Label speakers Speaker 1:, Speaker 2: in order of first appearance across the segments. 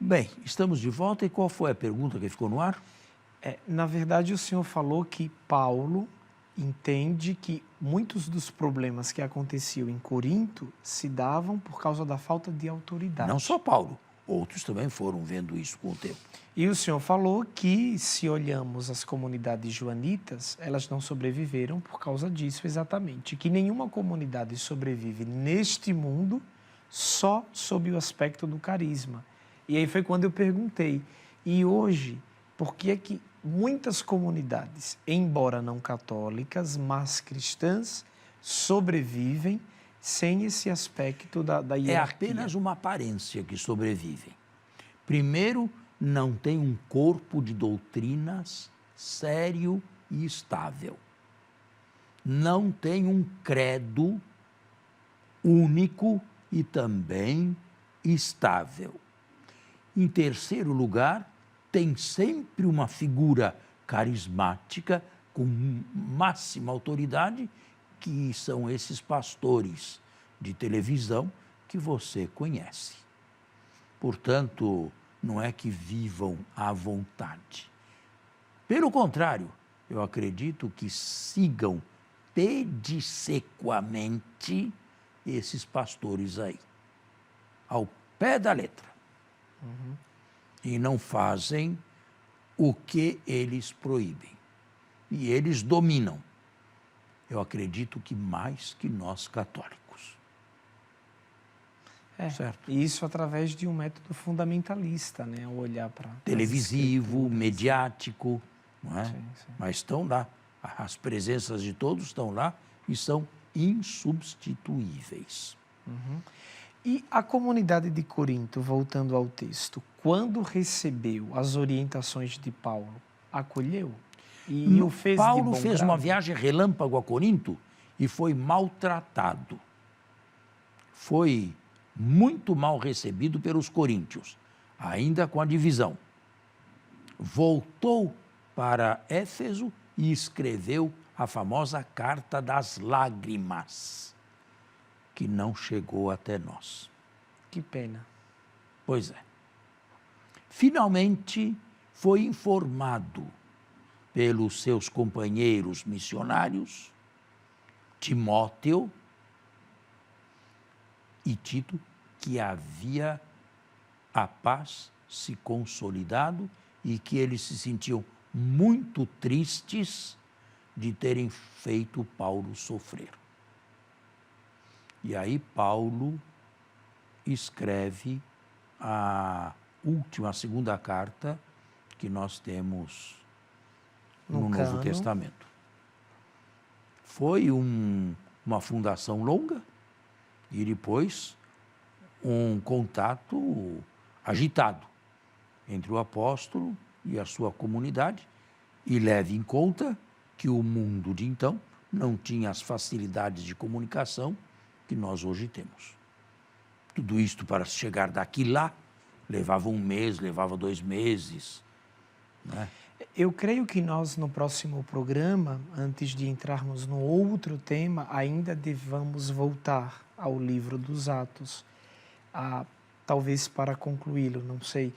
Speaker 1: Bem, estamos de volta e qual foi a pergunta que ficou no ar?
Speaker 2: Na verdade, o senhor falou que Paulo entende que muitos dos problemas que aconteciam em Corinto se davam por causa da falta de autoridade.
Speaker 1: Não só Paulo, outros também foram vendo isso com o tempo.
Speaker 2: E o senhor falou que, se olhamos as comunidades joanitas, elas não sobreviveram por causa disso exatamente. Que nenhuma comunidade sobrevive neste mundo só sob o aspecto do carisma. E aí foi quando eu perguntei, e hoje, por que é que muitas comunidades, embora não católicas, mas cristãs, sobrevivem sem esse aspecto da hierarquia?
Speaker 1: É apenas uma aparência que sobrevive. Primeiro, não tem um corpo de doutrinas sério e estável. Não tem um credo único e também estável. Em terceiro lugar, tem sempre uma figura carismática com máxima autoridade, que são esses pastores de televisão que você conhece. Portanto, não é que vivam à vontade. Pelo contrário, eu acredito que sigam pedissequamente esses pastores aí, ao pé da letra. E não fazem o que eles proíbem. E eles dominam. Eu acredito que mais que nós católicos. Certo?
Speaker 2: E isso através de um método fundamentalista, né? Ao olhar para
Speaker 1: televisivo, mediático, não é?
Speaker 2: Sim.
Speaker 1: Mas estão lá. As presenças de todos estão lá e são insubstituíveis.
Speaker 2: E a comunidade de Corinto, voltando ao texto, quando recebeu as orientações de Paulo, acolheu? E o fez de
Speaker 1: Paulo
Speaker 2: bom
Speaker 1: fez
Speaker 2: grado?
Speaker 1: uma viagem relâmpago a Corinto e foi maltratado. Foi muito mal recebido pelos coríntios, ainda com a divisão. Voltou para Éfeso e escreveu a famosa Carta das Lágrimas, que não chegou até nós.
Speaker 2: Que pena.
Speaker 1: Pois é. Finalmente foi informado pelos seus companheiros missionários, Timóteo e Tito, que havia a paz se consolidado e que eles se sentiam muito tristes de terem feito Paulo sofrer. E aí Paulo escreve a segunda carta que nós temos no Novo Testamento. Foi uma fundação longa e depois um contato agitado entre o apóstolo e a sua comunidade, e leve em conta que o mundo de então não tinha as facilidades de comunicação que nós hoje temos. Tudo isto para chegar daqui lá levava 1 mês, levava 2 meses, né?
Speaker 2: Eu creio que nós, no próximo programa, antes de entrarmos no outro tema, ainda devamos voltar ao livro dos Atos, talvez para concluí-lo, não sei.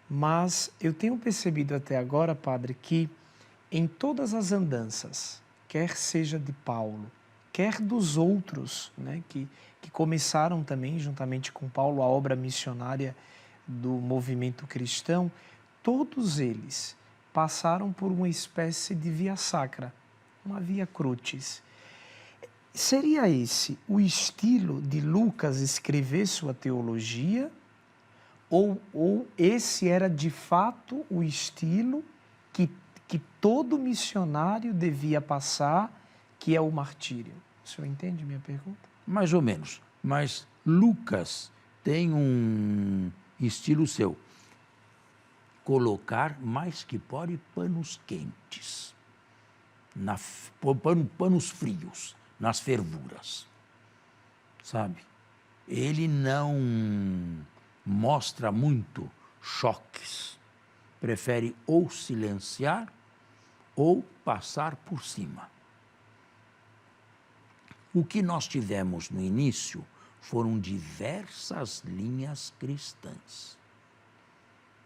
Speaker 2: Mas eu tenho percebido até agora, padre, que em todas as andanças, quer seja de Paulo, quer dos outros, né, que começaram também, juntamente com Paulo, a obra missionária do movimento cristão, todos eles passaram por uma espécie de via sacra, uma via crucis. Seria esse o estilo de Lucas escrever sua teologia? Ou esse era de fato o estilo que todo missionário devia passar, que é o martírio? O senhor entende minha pergunta?
Speaker 1: Mais ou menos, mas Lucas tem um estilo seu. Colocar mais que pode panos quentes, panos frios, nas fervuras, sabe? Ele não mostra muito choques, prefere ou silenciar ou passar por cima. O que nós tivemos no início foram diversas linhas cristãs.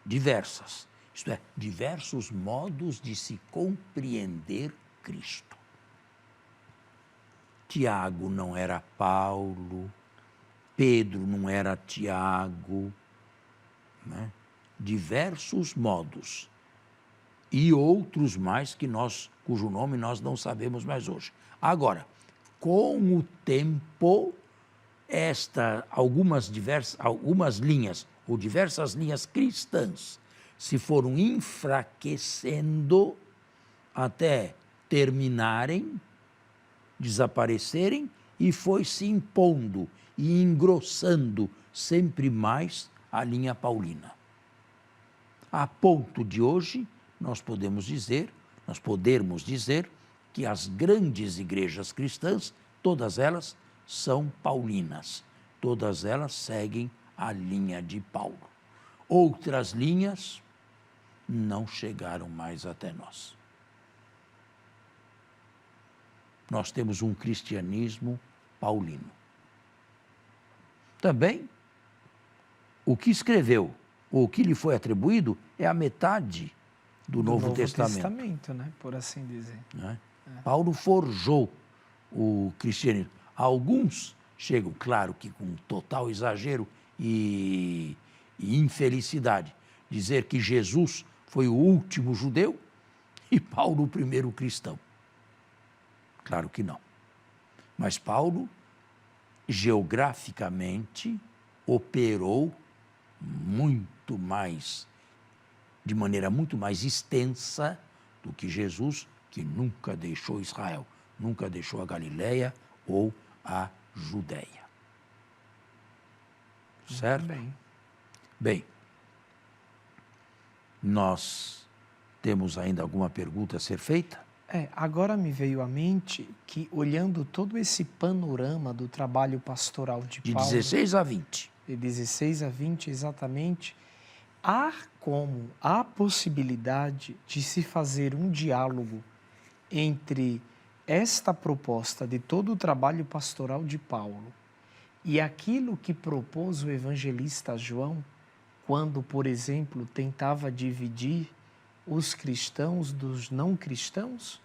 Speaker 1: diversas, isto é, diversos modos de se compreender Cristo. Tiago não era Paulo, Pedro não era Tiago, né? Diversos modos. E outros mais cujo nome nós não sabemos mais hoje. Agora, com o tempo, algumas linhas, ou diversas linhas cristãs, se foram enfraquecendo até terminarem, desaparecerem, e foi se impondo e engrossando sempre mais a linha paulina. A ponto de hoje, nós podermos dizer que as grandes igrejas cristãs, todas elas são paulinas, todas elas seguem a linha de Paulo. Outras linhas não chegaram mais até nós. Nós temos um cristianismo paulino. Também, o que escreveu, ou o que lhe foi atribuído, é a metade do Novo Testamento,
Speaker 2: né? Por assim dizer.
Speaker 1: Né? Paulo forjou o cristianismo. Alguns chegam, claro que com total exagero e infelicidade, dizer que Jesus foi o último judeu e Paulo o primeiro cristão. Claro que não. Mas Paulo, geograficamente, operou de maneira muito mais extensa do que Jesus, que nunca deixou Israel, nunca deixou a Galileia ou a Judéia. Certo? Bem, nós temos ainda alguma pergunta a ser feita?
Speaker 2: Agora me veio à mente que, olhando todo esse panorama do trabalho pastoral de Paulo...
Speaker 1: De 16 a 20.
Speaker 2: De 16 a 20, exatamente, há possibilidade de se fazer um diálogo entre esta proposta de todo o trabalho pastoral de Paulo e aquilo que propôs o evangelista João, quando, por exemplo, tentava dividir os cristãos dos não cristãos?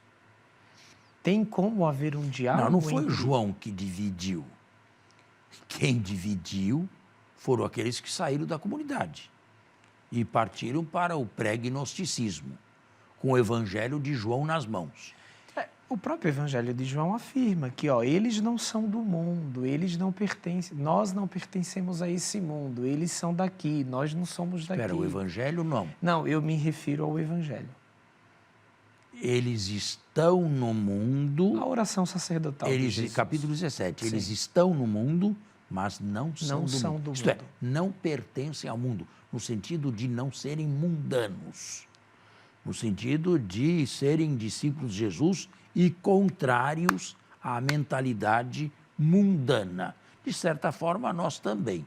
Speaker 2: Tem como haver um diálogo?
Speaker 1: Não foi João que dividiu. Quem dividiu foram aqueles que saíram da comunidade e partiram para o pré-gnosticismo, com o evangelho de João nas mãos.
Speaker 2: O próprio evangelho de João afirma que eles não são do mundo, eles não pertencem, nós não pertencemos a esse mundo, eles são daqui, nós não somos daqui.
Speaker 1: Espera, o evangelho não.
Speaker 2: Não, eu me refiro ao evangelho.
Speaker 1: Eles estão no mundo...
Speaker 2: A oração sacerdotal de Jesus.
Speaker 1: Capítulo 17.
Speaker 2: Sim.
Speaker 1: Eles estão no mundo, mas não são do mundo. Isto é,
Speaker 2: mundo.
Speaker 1: não pertencem ao mundo, no sentido de não serem mundanos, no sentido de serem discípulos de Jesus e contrários à mentalidade mundana. De certa forma, nós também.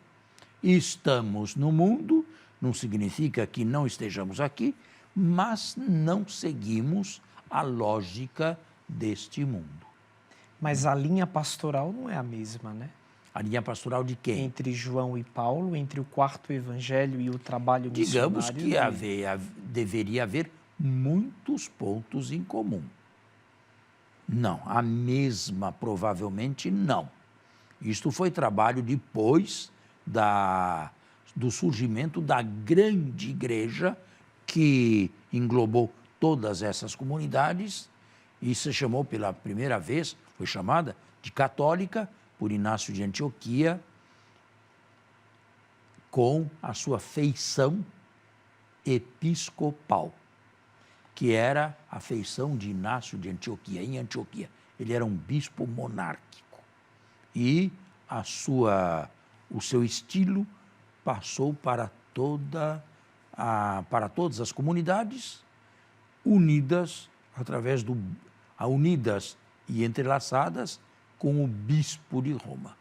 Speaker 1: Estamos no mundo, não significa que não estejamos aqui, mas não seguimos a lógica deste mundo.
Speaker 2: Mas a linha pastoral não é a mesma, né?
Speaker 1: A linha pastoral de quem?
Speaker 2: Entre João e Paulo, entre o quarto evangelho e o trabalho missionário.
Speaker 1: Digamos que deveria haver muitos pontos em comum. Não, a mesma provavelmente não. Isto foi trabalho depois do surgimento da grande igreja que englobou todas essas comunidades e se chamou pela primeira vez, foi chamada de católica por Inácio de Antioquia, com a sua feição episcopal, que era a feição de Inácio de Antioquia, em Antioquia. Ele era um bispo monárquico e o seu estilo passou para todas as comunidades unidas unidas e entrelaçadas com o bispo de Roma.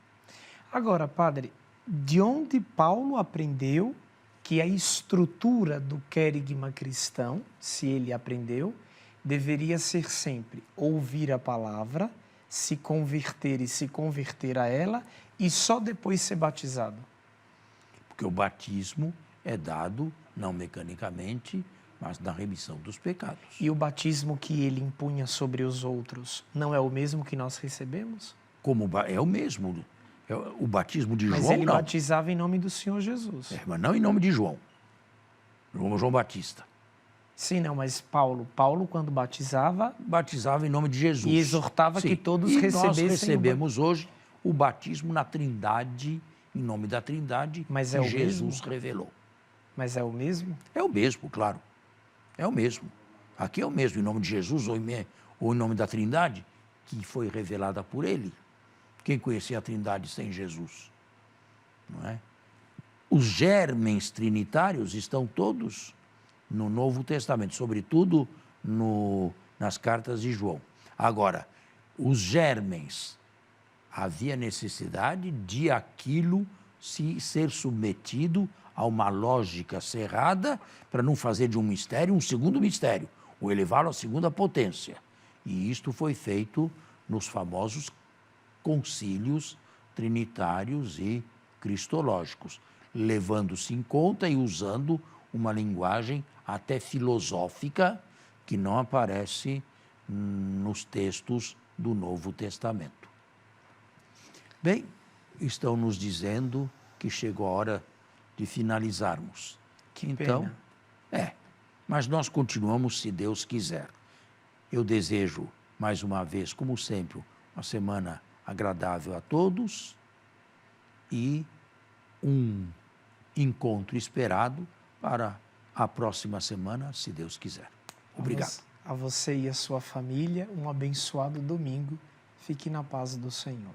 Speaker 2: Agora, padre, de onde Paulo aprendeu que a estrutura do querigma cristão, se ele aprendeu, deveria ser sempre ouvir a palavra, se converter e se converter a ela e só depois ser batizado?
Speaker 1: Porque o batismo é dado, não mecanicamente, mas na remissão dos pecados.
Speaker 2: E o batismo que ele impunha sobre os outros não é o mesmo que nós recebemos?
Speaker 1: É o mesmo. O batismo de João,
Speaker 2: Mas ele
Speaker 1: não.
Speaker 2: batizava em nome do Senhor Jesus.
Speaker 1: Mas não em nome de João. João Batista.
Speaker 2: Sim, não, mas Paulo quando batizava
Speaker 1: em nome de Jesus.
Speaker 2: e exortava
Speaker 1: Sim.
Speaker 2: que todos
Speaker 1: e
Speaker 2: recebessem...
Speaker 1: nós recebemos hoje o batismo na Trindade, em nome da Trindade,
Speaker 2: Mas
Speaker 1: que
Speaker 2: é o
Speaker 1: Jesus
Speaker 2: mesmo?
Speaker 1: revelou.
Speaker 2: Mas é o mesmo?
Speaker 1: É o mesmo, claro. É o mesmo. Aqui é o mesmo, em nome de Jesus ou em nome da Trindade, que foi revelada por ele. Quem conhecia a Trindade sem Jesus? Não é? Os germens trinitários estão todos no Novo Testamento, sobretudo nas cartas de João. Agora, os germens, havia necessidade de aquilo ser submetido a uma lógica cerrada para não fazer de um mistério um segundo mistério, ou elevá-lo à segunda potência. E isto foi feito nos famosos concílios trinitários e cristológicos, levando-se em conta e usando uma linguagem até filosófica que não aparece nos textos do Novo Testamento. Bem, estão nos dizendo que chegou a hora de finalizarmos.
Speaker 2: Que
Speaker 1: então,
Speaker 2: pena.
Speaker 1: mas nós continuamos se Deus quiser. Eu desejo, mais uma vez, como sempre, uma semana agradável a todos e um encontro esperado para a próxima semana, se Deus quiser. Obrigado.
Speaker 2: A você e a sua família, um abençoado domingo. Fique na paz do Senhor.